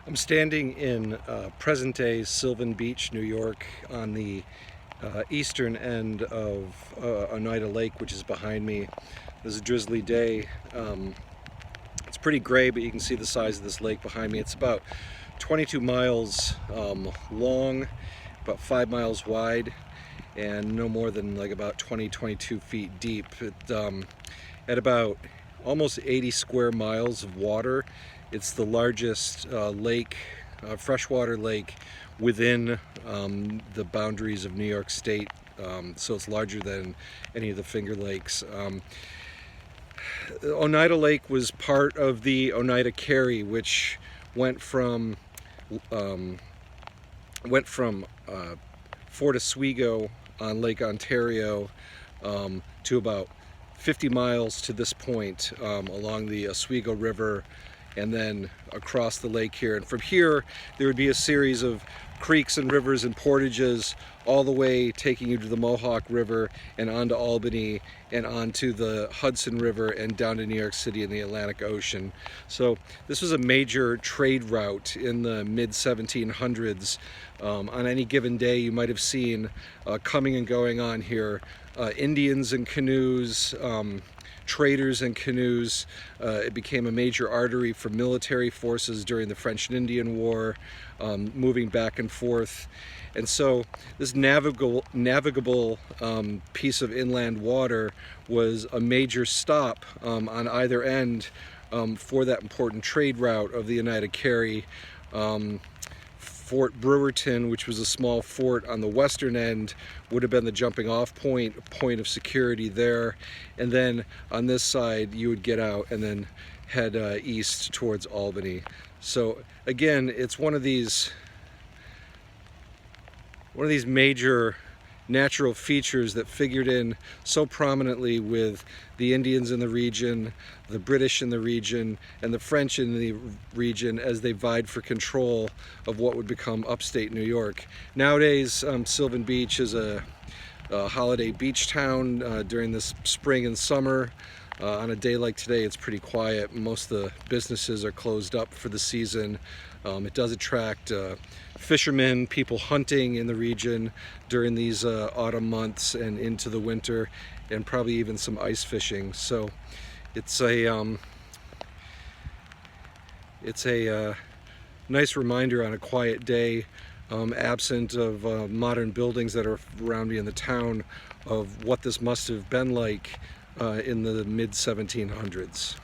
I'm standing in present-day Sylvan Beach, New York, on the eastern end of Oneida Lake, which is behind me. This is a drizzly day. It's pretty gray, but you can see the size of this lake behind me. It's about 22 miles long, about 5 miles wide, and no more than like about 22 feet deep. At about almost 80 square miles of water, it's the largest freshwater lake within the boundaries of New York State, so it's larger than any of the Finger Lakes. Oneida Lake was part of the Oneida Carry, which went from Fort Oswego on Lake Ontario to about 50 miles to this point along the Oswego River, and then across the lake here. And from here there would be a series of creeks and rivers and portages all the way taking you to the Mohawk River and onto Albany and onto the Hudson River and down to New York City in the Atlantic Ocean. So this was a major trade route in the mid-1700s. On any given day you might have seen coming and going on here Indians and canoes, traders and canoes. It became a major artery for military forces during the French and Indian War, moving back and forth. And so this navigable piece of inland water was a major stop on either end for that important trade route of the Oneida Carry. Fort Brewerton, which was a small fort on the western end, would have been the jumping off point of security there. And then on this side you would get out and then head east towards Albany. So again, it's one of these major natural features that figured in so prominently with the Indians in the region, the British in the region, and the French in the region as they vied for control of what would become upstate New York. Nowadays, Sylvan Beach is a holiday beach town during this spring and summer. On a day like today, it's pretty quiet. Most of the businesses are closed up for the season. It does attract fishermen, people hunting in the region during these autumn months and into the winter, and probably even some ice fishing. So it's a nice reminder on a quiet day, absent of modern buildings that are around me in the town, of what this must have been like in the mid-1700s.